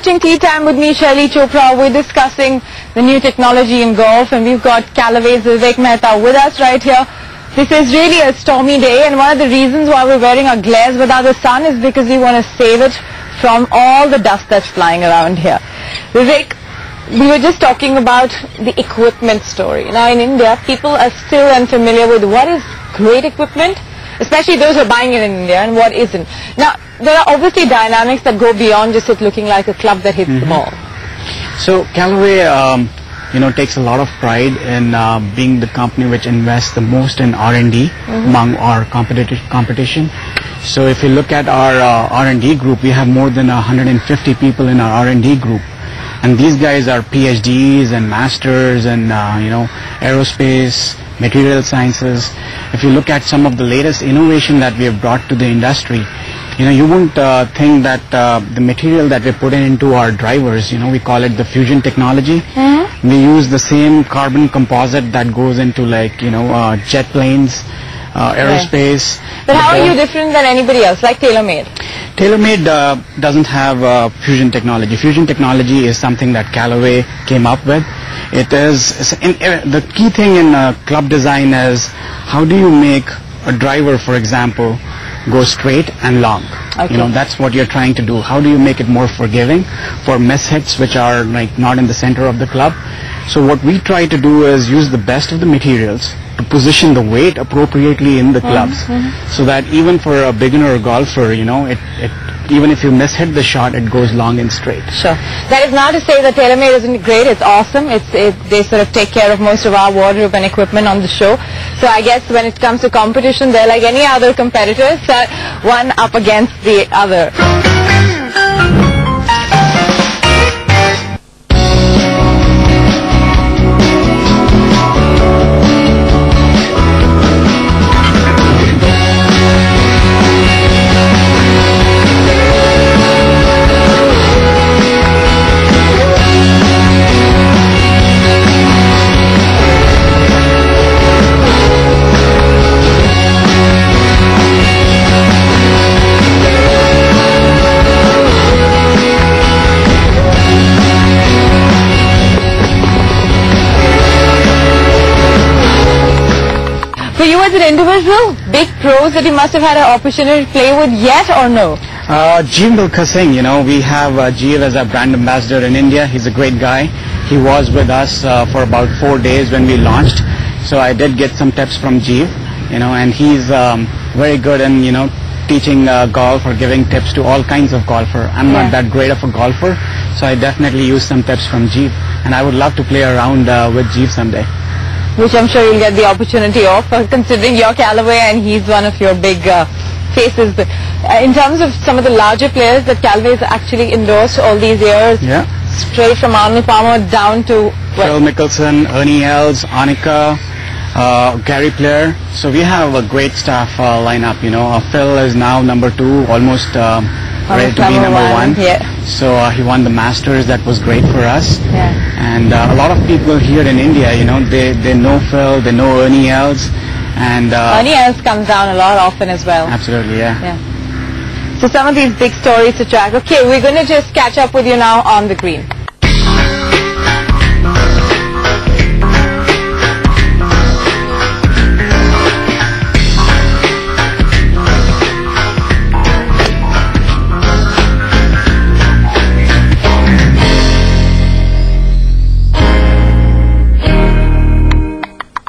watching Tea Time with me, Shaili Chopra. We're discussing the new technology in golf, and we've got Callaway's Vivek Mehta with us right here. This is really a stormy day, and one of the reasons why we're wearing our glares without the sun is because we want to save it from all the dust that's flying around here. Vivek, we were just talking about the equipment story. Now in India, people are still unfamiliar with what is great equipment, especially those who are buying it in India, and what isn't. Now, there are obviously dynamics that go beyond just it looking like a club that hits the ball. So Callaway, takes a lot of pride in being the company which invests the most in R&D among our competition. So if you look at our R&D group, we have more than 150 people in our R&D group. And these guys are PhDs and masters and, aerospace, material sciences. If you look at some of the latest innovation that we have brought to the industry, you won't think that the material that we put into our drivers, we call it the fusion technology. We use the same carbon composite that goes into jet planes, aerospace. But how are you different than anybody else, like TaylorMade? TaylorMade doesn't have fusion technology. Fusion technology is something that Callaway came up with. It is the key thing in club design is how do you make a driver, for example, go straight and long. Okay. That's what you're trying to do. How do you make it more forgiving for miss hits which are not in the center of the club? So what we try to do is use the best of the materials to position the weight appropriately in the clubs, so that even for a beginner golfer, even if you miss-hit the shot, it goes long and straight. Sure. That is not to say that TaylorMade isn't great. It's awesome. They sort of take care of most of our wardrobe and equipment on the show. So I guess when it comes to competition, they're like any other competitors, one up against the other. For you as an individual, big pros that you must have had an opportunity to play with yet or no? Jeev Singh, we have Jeev as our brand ambassador in India. He's a great guy. He was with us for about 4 days when we launched. So I did get some tips from Jeev, and he's very good in, teaching golf or giving tips to all kinds of golfer. I'm not that great of a golfer, so I definitely use some tips from Jeev. And I would love to play around with Jeev someday. Which I'm sure you'll get the opportunity of, considering you're Callaway and he's one of your big faces. But in terms of some of the larger players that Callaway has actually endorsed all these years, straight from Arnold Palmer down to Phil Mickelson, Ernie Els, Annika, Gary Player. So we have a great staff lineup. Phil is now number 2, almost ready to be number 1. So he won the Masters. That was great for us. And a lot of people here in India, they know Phil, they know Ernie Els, and Ernie Els comes down a lot often as well. Absolutely, yeah. So some of these big stories to track. Okay, we're going to just catch up with you now on the green.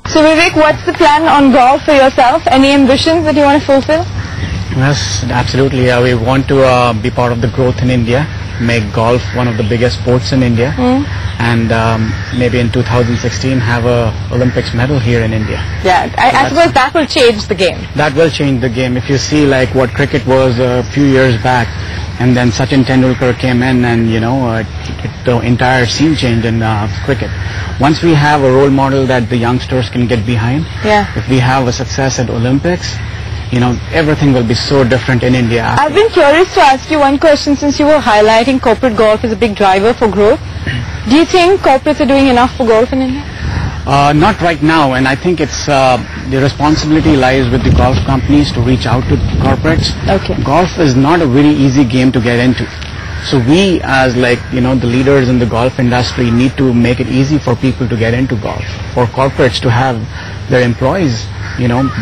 So Vivek, what's the plan on golf for yourself? Any ambitions that you want to fulfill? Yes, absolutely. We want to be part of the growth in India, make golf one of the biggest sports in India, and maybe in 2016 have a Olympics medal here in India. Yeah, I suppose that will change the game. That will change the game. If you see what cricket was a few years back, and then Sachin Tendulkar came in, and the entire scene changed in cricket. Once we have a role model that the youngsters can get behind, if we have a success at Olympics, everything will be so different in India. I've been curious to ask you one question, since you were highlighting corporate golf as a big driver for growth. Do you think corporates are doing enough for golf in India? Not right now, and I think it's the responsibility lies with the golf companies to reach out to corporates. Okay. Golf is not a very easy game to get into. So we, as the leaders in the golf industry, need to make it easy for people to get into golf, for corporates to have their employees,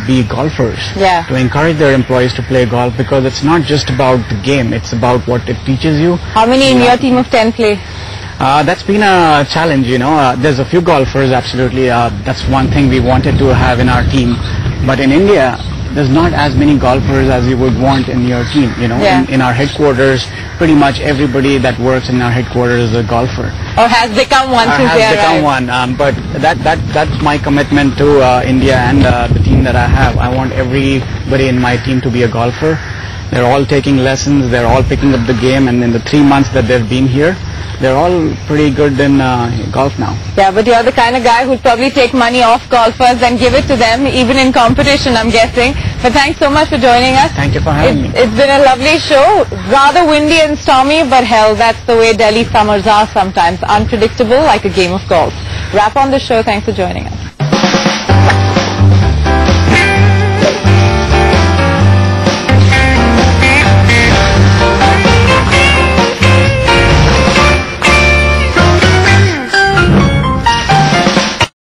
be golfers. Yeah. To encourage their employees to play golf, because it's not just about the game, it's about what it teaches you. How many in your team of 10 play? That's been a challenge, there's a few golfers, absolutely. That's one thing we wanted to have in our team. But in India, there's not as many golfers as you would want in your team. Yeah. In our headquarters, pretty much everybody that works in our headquarters is a golfer. Or has become one since they Has become arrived. one. But that's my commitment to India and the team that I have. I want everybody in my team to be a golfer. They're all taking lessons. They're all picking up the game. And in the 3 months that they've been here, they're all pretty good in golf now. Yeah, but you're the kind of guy who'd probably take money off golfers and give it to them, even in competition, I'm guessing. But thanks so much for joining us. Thank you for having me. It's been a lovely show. Rather windy and stormy, but hell, that's the way Delhi summers are sometimes. Unpredictable, like a game of golf. Wrap on the show. Thanks for joining us.